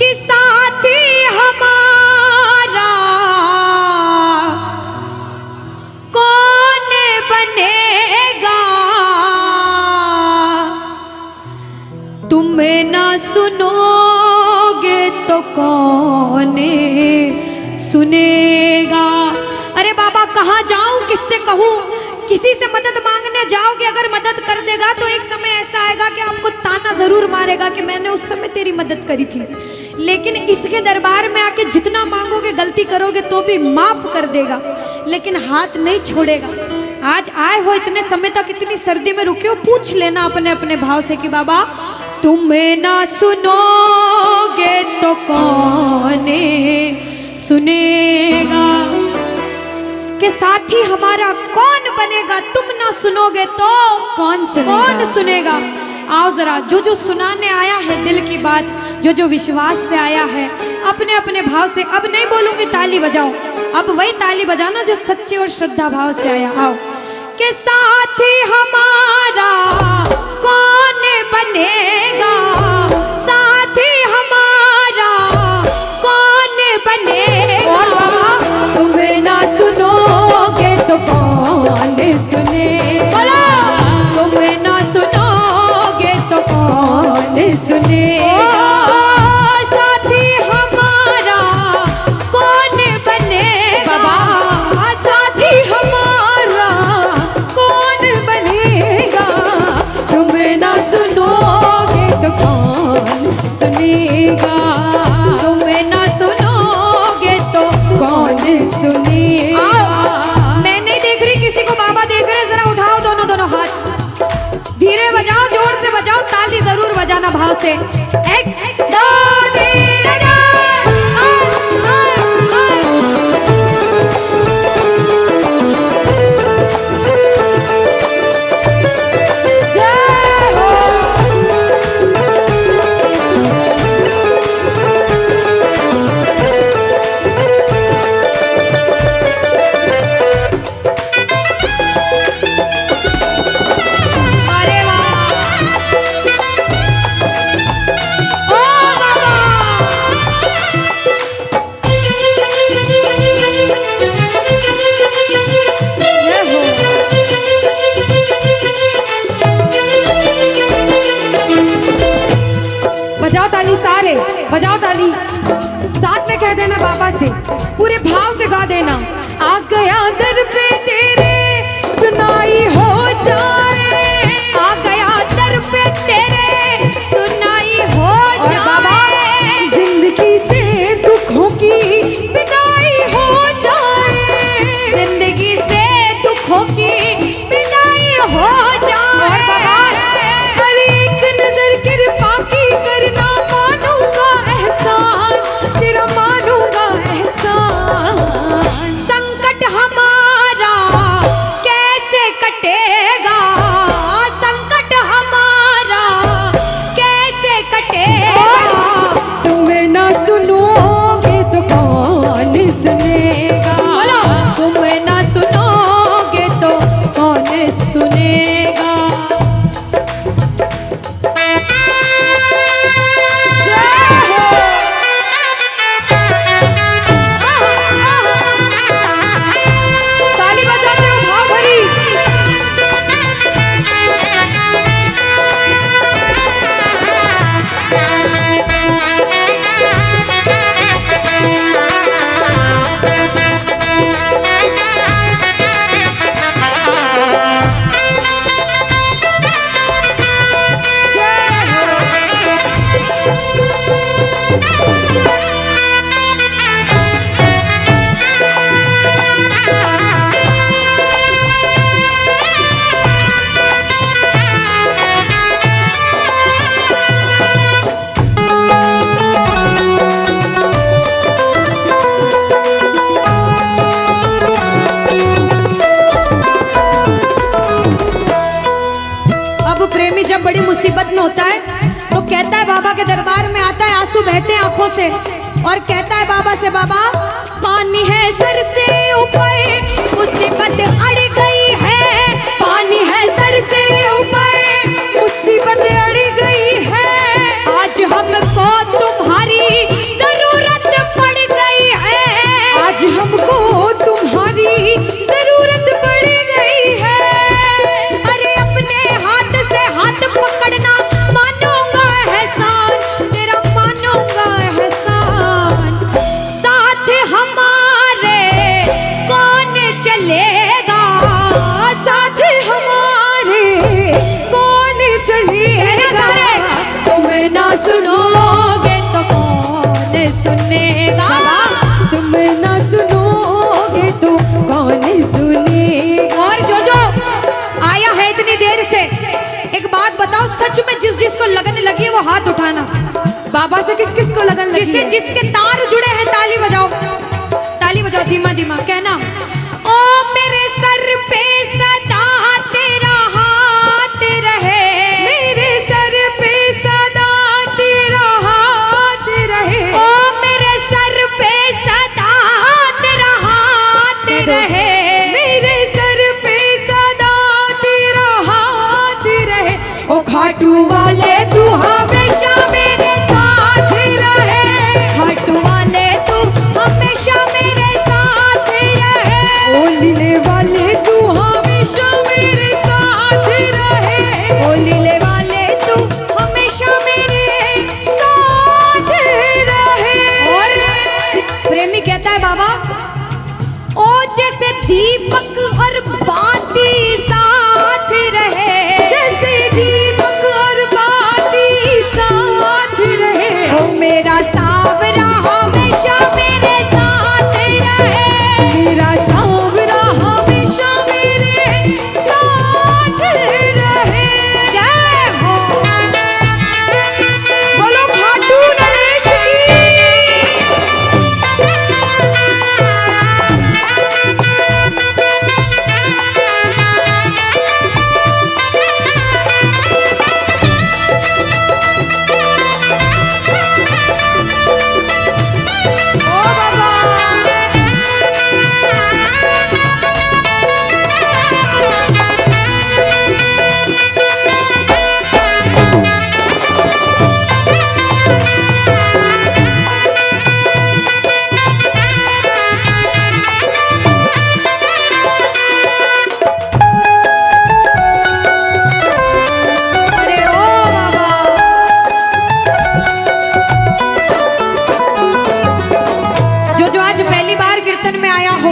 कि साथी हमारा कौन बनेगा, तुम ना सुनोगे तो कौन सुनेगा। अरे बाबा कहाँ जाऊं, किससे कहूं, किसी से मदद मांगने जाओगे, अगर मदद कर देगा तो एक समय ऐसा आएगा कि आपको ताना जरूर मारेगा कि मैंने उस समय तेरी मदद करी थी। लेकिन इसके दरबार में आके जितना मांगोगे, गलती करोगे तो भी माफ कर देगा, लेकिन हाथ नहीं छोड़ेगा। आज आए हो इतने समय तक, इतनी सर्दी में रुके हो, पूछ लेना अपने अपने भाव से कि बाबा तुम ना सुनोगे तो कौन सुनेगा, कि साथी हमारा कौन बनेगा, तुम ना सुनोगे तो कौन सुनेगा। आओ जरा, जो सुनाने आया है दिल की बात, जो विश्वास से आया है, अपने अपने भाव से, अब नहीं बोलूंगी ताली बजाओ, अब वही ताली बजाना जो सच्चे और श्रद्धा भाव से आया। आओ कि साथी हमारा कौन बनेगा, साथी हमारा कौन बनेगा, और बाबा तुम्हें ना सुनोगे तो कौन सुनेगा, तुम्हें ना सुनोगे तो कौन सुनेगा, साथी हमारा कौन बनेगा, साथी हमारा कौन बनेगा, तुम्हें ना सुनोगे तो कौन सुनेगा, तुम्हें ना सुनोगे तो कौन सुनेगा। मैं नहीं देख रही किसी को, बाबा देख रहे, जरा उठाओ दोनों हाथ, धीरे बजाओ, जोर से बजाओ, ताली जरूर बजाना भाव से। एक दो तीन बजाओ ताली, साथ में कह देना बाबा से, पूरे भाव से गा देना। आ गया दर पे तेरे सुनाई हो जाए, आ गया दर पे तेरे सुनाई हो जाए, जिंदगी से दुखों की विदाई हो जाए, जिंदगी से दुखों की विदाई हो जाए, और बाबा अरे एक नजर कृपा की करना, मानूंगा एहसान तेरा, मानूंगा एहसान, संकट हमारा कैसे कटेगा, संकट हमारा कैसे कटेगा, तुम्हें ना सुनोगे तो कौन सुनेगा, तुम्हें ना सुनोगे तो कौन सुनेगा। ताली बजाते हो भाव भरी, जब बड़ी मुसीबत में होता है तो कहता है, बाबा के दरबार में आता है, आंसू बहते हैं आंखों से, और कहता है बाबा से, बाबा पानी है सर से ऊपर, मुसीबत अड़ गई है, पानी है सर से ऊपर, मुसीबत अड़ गई है, आज हमको तुम्हारी सुनेगा? तुम ना सुनोगे तो कौन सुने। और जो आया है इतनी देर से, एक बात बताओ, सच में जिस जिसको लगन लगी है वो हाथ उठाना। बाबा से किस किस को लगन लगी जिससे है? जिसके तार जुड़े हैं ताली बजाओ, ताली बजाओ धीमा धीमा, कहना ओ मेरे सर पे सदा तेरा हाथ रहे, मेरे सर पे सदा तेरा हाथ रहे। ओ मेरे सर पे सदा तेरा हाथ रहे, मेरे सर पे सदा तेरा हाथ रहे। ओ खाटू वाले तू हमेशा मेरे साथ रहे। खाटू वाले तू हमेशा मेरे साथ रहे, ओ लीले वाले तू हमेशा मेरे साथ रहे। ओ लीले वाले तू हमेशा मेरे साथ रहे। और प्रेमी कहता है बाबा, ओ जैसे दीपक और बाती साथ रहे, जैसे दीपक और बाती साथ रहे। ओ मेरा सावरा हमेशा मेरे साथ रहे, मेरा सावरा हमेशा मेरे साथ रहे। जय हो। बोलो खाटू नरेश की। ओ बाबा। अरे ओ बाबा, जो आज पहली बार कीर्तन में आया हो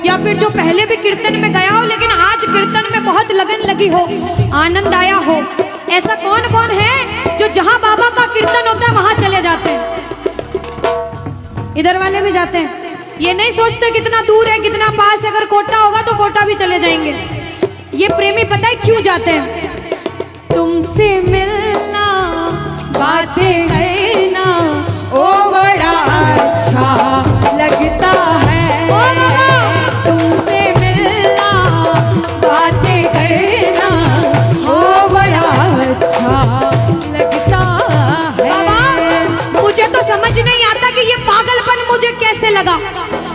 या फिर जो पहले भी कीर्तन में गया हो लेकिन आज कीर्तन में बहुत लगन लगी हो, आनंद आया हो, ऐसा कौन कौन है जो जहां बाबा का कीर्तन होता है वहां चले जाते हैं? इधर वाले भी जाते हैं, ये नहीं सोचते कितना दूर है कितना पास है, अगर कोटा होगा तो कोटा भी चले जाएंगे। ये प्रेमी पता है क्यों जाते हैं? तुमसे मिलना बातें करना ओ बड़ा अच्छा लगता है। ओ बाबा, तुमसे मिलना बातें करना ओ बड़ा अच्छा लगता है। बाबा मुझे तो समझ नहीं आता कि ये पागलपन मुझे कैसे लगा।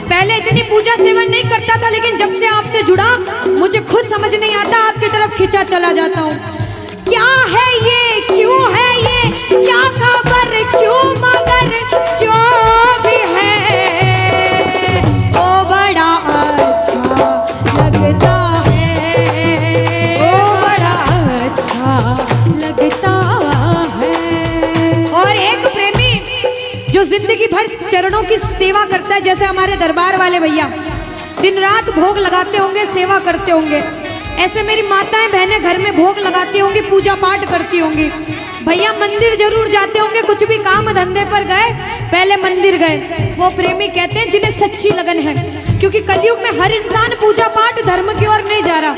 पहले इतनी पूजा सेवन नहीं करता था लेकिन जब से आपसे जुड़ा मुझे खुद समझ नहीं आता, आपकी तरफ खिंचा चला जाता हूँ। क्या है ये, क्यों है ये, क्या खबर, क्यों, मगर जो भी है ओ बड़ा अच्छा लगता है, ओ बड़ा अच्छा लगता है। और एक प्रेमी जो जिंदगी भर चरणों की सेवा करता है, जैसे हमारे दरबार वाले भैया दिन रात भोग लगाते होंगे, सेवा करते होंगे, ऐसे मेरी माताएं बहनें घर में भोग लगाती होंगी, पूजा पाठ करती होंगी। भैया मंदिर जरूर जाते होंगे, कुछ भी काम धंधे पर गए पहले मंदिर गए। वो प्रेमी कहते हैं जिन्हें सच्ची लगन है, क्योंकि कलयुग में हर इंसान पूजा पाठ धर्म की ओर नहीं जा रहा।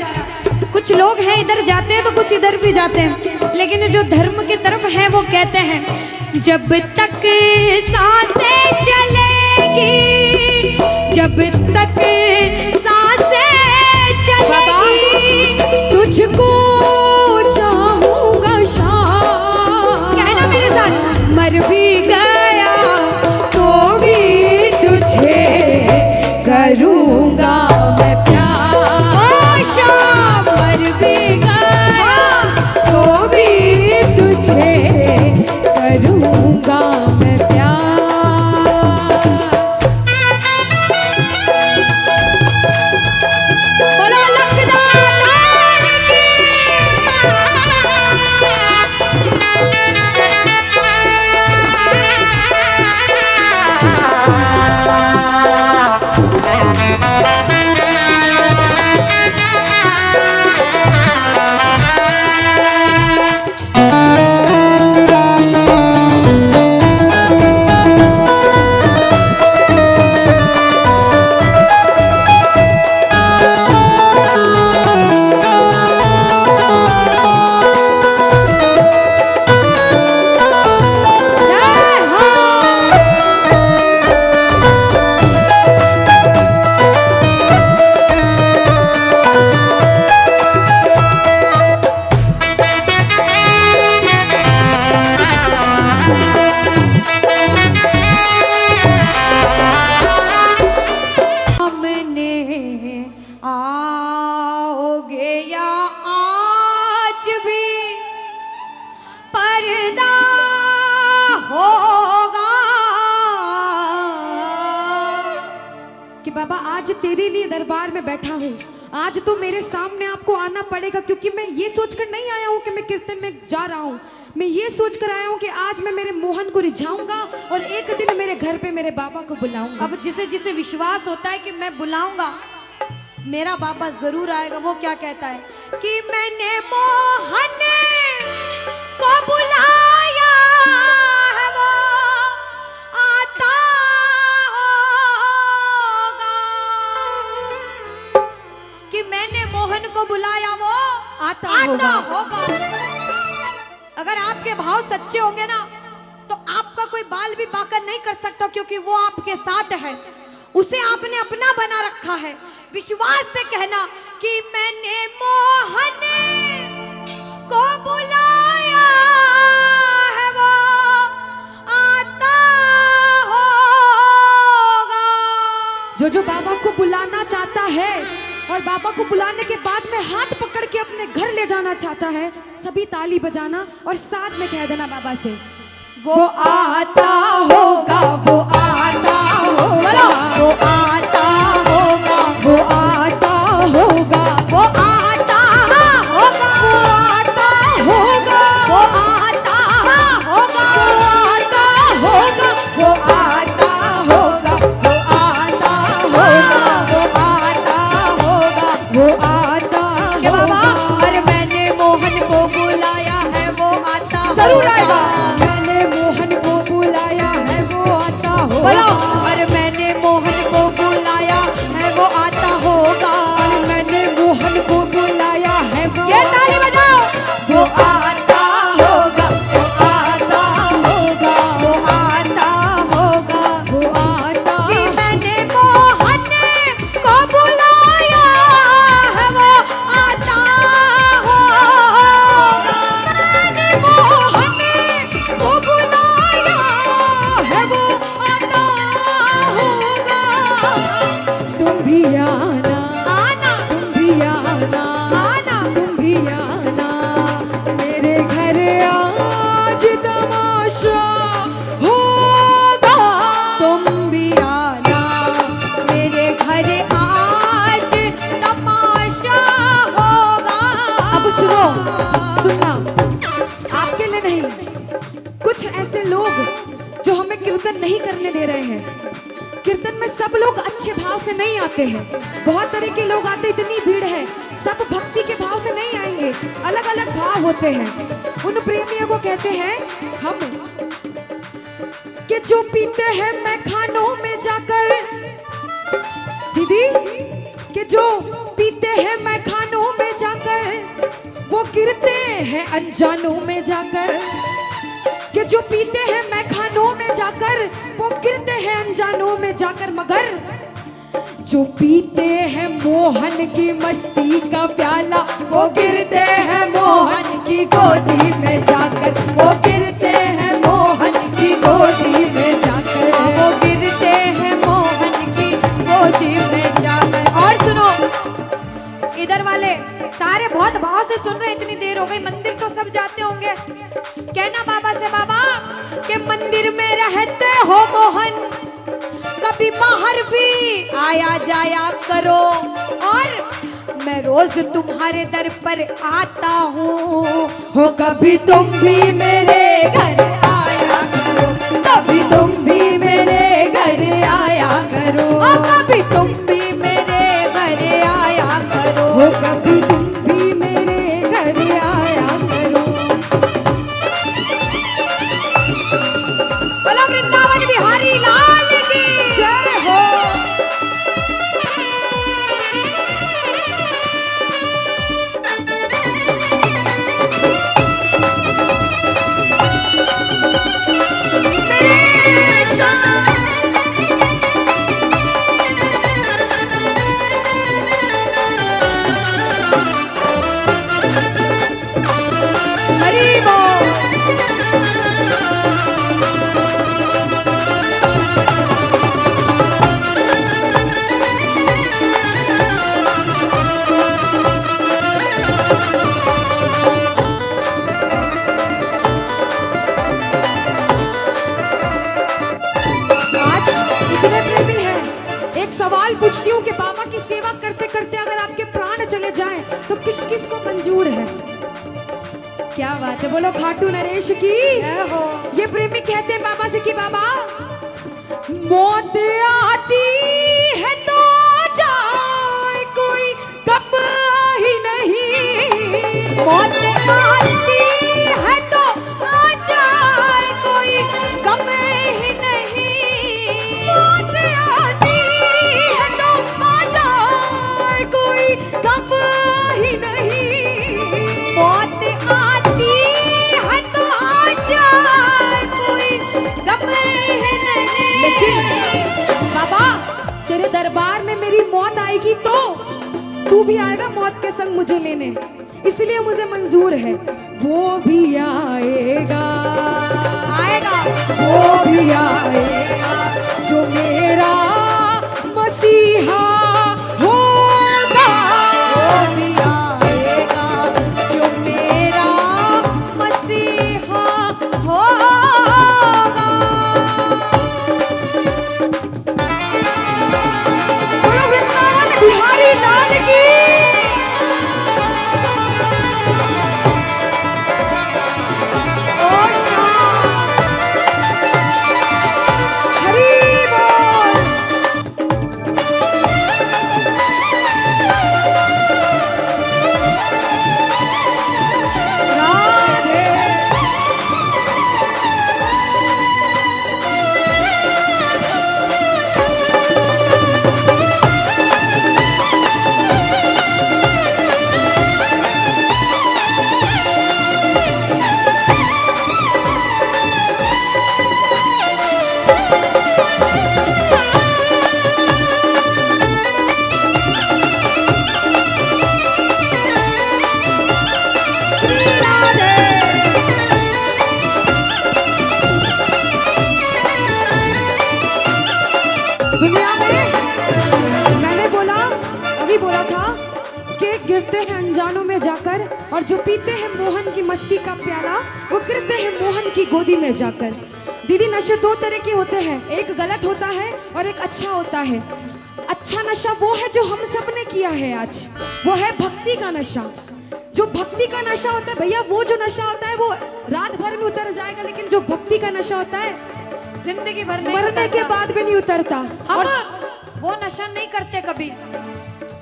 कुछ लोग हैं इधर जाते हैं तो कुछ इधर भी जाते हैं, लेकिन जो धर्म की तरफ है वो कहते हैं जब तक सांसें चलेगी, जब तक सांसें चलेगी तुझको चाहूंगा शाम। कहना मेरे साथ, मर भी गया तो भी तुझे करूंगा मैं प्यार। ओ शाम, मर भी गया तो भी तुझे करूंगा मैं प्यार। तेरे लिए दरबार में बैठा हूँ। आज तो मेरे सामने आपको आना पड़ेगा, क्योंकि मैं ये सोचकर नहीं आया हूँ कि मैं कीर्तन में जा रहा हूँ। मैं ये सोचकर आया हूँ कि आज मैं मेरे मोहन को रिझाऊंगा और एक दिन मेरे घर पे मेरे बाबा को बुलाऊंगा। अब जिसे जिसे विश्वास होता है कि मैं बुलाऊंगा, मेरा बाबा जरूर आएगा। वो क्या कहता है कि मैंने मोहन को बुलाया है, वो आता होगा। कि मैंने मोहन को बुलाया, वो आता होगा। अगर आपके भाव सच्चे होंगे ना, तो आपका कोई बाल भी बाका नहीं कर सकता, क्योंकि वो आपके साथ है। उसे आपने अपना बना रखा है। विश्वास से कहना कि मैंने मोहन को बुलाया है, वो आता होगा। जो बाबा को बुलाना चाहता है और बाबा को बुलाने के बाद में हाथ पकड़ के अपने घर ले जाना चाहता है, सभी ताली बजाना और साथ में कह देना बाबा से, वो आता होगा, वो आता होगा, वो आता होगा, वो आता होगा, वो आता होगा, वो आता होगा, वो आता होगा, वो आता होगा, वो आता होगा, वो आता होगा, वो आता कि होगा। बाबा, अरे मैंने मोहन को बुलाया है, वो आता जरूर होगा। आएगा। मैंने मोहन को बुलाया है, वो आता होगा। बोलो, अरे मैंने मोहन को बुलाया है, वो आता होगा। मैंने मोहन को बुलाया है, वो ये ताली बजाओ। वो आता होगा, वो आता होगा, वो आता होगा। वो आता कि मैंने मोहन को बुलाया है, वो आता होगा। मैंने मोहन को बुलाया है, वो आता होगा। तुम भी आना, आना, तुम भी आना, आना। तुम भी आना मेरे घर, आज तमाशा होगा। तुम भी आना मेरे घर, आज तमाशा होगा। अब सुनो, सुनना, आपके लिए नहीं, कुछ ऐसे लोग जो हमें कीर्तन नहीं करने दे रहे हैं। कीर्तन में सब लोग अच्छे भाव से नहीं आते हैं, बहुत तरह के लोग आते, इतनी भीड़ है, सब भक्ति के भाव से नहीं आएंगे, अलग अलग भाव होते हैं। उन प्रेमियों को कहते हैं हम, कि जो पीते हैं मैं खानों में जाकर, दीदी, कि जो पीते हैं मैं खानों में जाकर, वो गिरते हैं अनजानों में जाकर। कि जो पीते हैं मैं खानों में जाकर, वो गिरते हैं अनजानों में जाकर। मगर जो पीते हैं मोहन की मस्ती का प्याला, वो गिरते हैं मोहन की गोदी में जाकर, वो गिरते हैं मोहन की गोदी में जाकर। वो गिरते हैं मोहन की गोदी में जाकर। और सुनो, इधर वाले सारे बहुत भाव से सुन रहे हैं। इतनी देर हो गई, मंदिर तो सब जाते होंगे। कहना बाबा से, बाबा के मंदिर में रहते हो मोहन, कभी बाहर भी आया जाया करो, और मैं रोज तुम्हारे दर पर आता हूँ। हो कभी तुम भी मेरे घर आया करो, कभी तुम भी मेरे घर आया करो, कभी तुम भी मेरे घर आया करो। हो कभी तुम भी मेरे घर आया करो। बोलो वृंदावन बिहारी लाल की जय हो। हरी बोल। आज इतने प्रेमी हैं, एक सवाल पूछती हूँ कि बाबा बात है, बोलो खाटू नरेश की। ये प्रेमी कहते हैं बाबा से कि बाबा मौत आती है तो जाए कोई गम ही नहीं, मौत आती है तो आ जाए कोई गम ही नहीं, मौत आती है तो आ जाए कोई गम ही नहीं, मौत आती है तो आ जाए कोई गम ही नहीं। लेकिन बाबा तेरे दरबार में मेरी मौत आएगी तो तू भी आएगा मौत के संग मुझे लेने, इसलिए मुझे मंजूर है। वो भी आएगा, आएगा वो भी आएगा जो मेरा मसीहा होगा, वो भी आएगा जो मेरा मसीहा होगा। बोलो वृंदावन बिहारी लाल की। ओ शाम हरि बोल। राधे श्री राधे। दुनिया में मैंने बोला, अभी बोला था कि गिरते हैं अनजानों में जाकर, और जो पीते हैं मोहन की मस्ती का प्याला वो गिरते हैं मोहन की गोदी में जाकर। दीदी नशे दो तरह के होते हैं, एक गलत होता है और एक अच्छा होता है। अच्छा नशा वो है जो हम सब ने किया है आज, वो है भक्ति का नशा। जो भक्ति का नशा होता है भैया, वो जो नशा होता है वो रात भर में उतर जाएगा, लेकिन जो भक्ति का नशा होता है जिंदगी भर नहीं मरने के उतरता। बाद भी नहीं उतरता। हम और वो नशा नहीं करते कभी,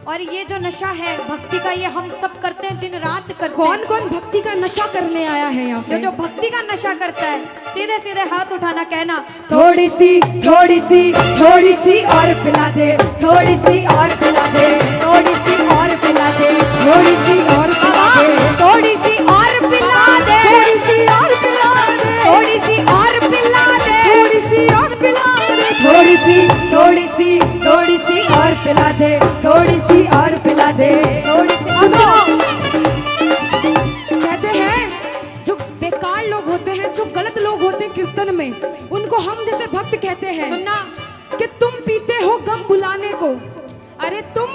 और ये जो नशा है भक्ति का, ये हम सब करते हैं, दिन रात करते हैं। कौन कौन भक्ति का नशा करने आया है यहाँ पे? जो भक्ति का नशा करता है सीधे सीधे हाथ उठाना, कहना थोड़ी सी थोड़ी सी थोड़ी सी और पिला दे, थोड़ी सी और पिला दे, थोड़ी सी और पिला दे, थोड़ी सी और पिला दे, थोड़ी सी और पिला दे, थोड़ी सी और पिला दे, थोड़ी सी और पिला दे, थोड़ी सी और पिला दे, थोड़ी सी थोड़ी सी थोड़ी सी और पिला दे, थोड़ी सी और पिला दे, थोड़ी सी। सुनो, कहते हैं जो बेकार लोग होते हैं, जो गलत लोग होते हैं कीर्तन में, उनको हम जैसे भक्त कहते हैं सुनना कि तुम पीते हो गम बुलाने को। अरे तुम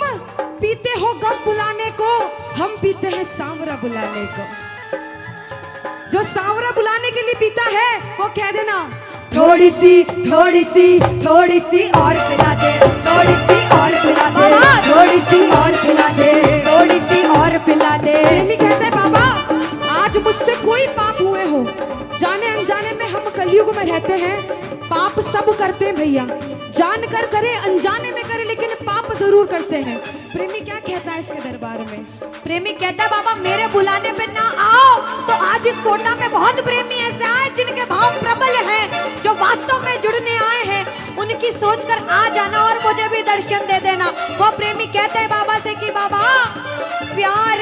पीते हो गम बुलाने को, हम पीते हैं सांवरा बुलाने को। जो सांवरा बुलाने के लिए पीता है वो कह देना थोड़ी सी थोड़ी सी थोड़ी सी और पिला दे, थोड़ी सी और पिला दे, थोड़ी सी और पिला दे, थोड़ी सी और पिला दे। प्रेमी कहते हैं बाबा आज मुझसे कोई पाप हुए हो, जाने अनजाने में हम कलयुग में रहते हैं, पाप सब करते हैं भैया, जानकर करे अनजाने में करे, लेकिन पाप जरूर करते हैं। प्रेमी क्या कहता है इसके दरबार में? प्रेमी कहता है बाबा मेरे बुलाने पे ना आओ तो आज इस कोटा में बहुत प्रेमी ऐसे आए जिनके भाव प्रबल हैं, जो वास्तव में जुड़ने आए हैं, उनकी सोचकर आ जाना और मुझे भी दर्शन दे देना। वो प्रेमी कहते हैं बाबा से कि बाबा प्यार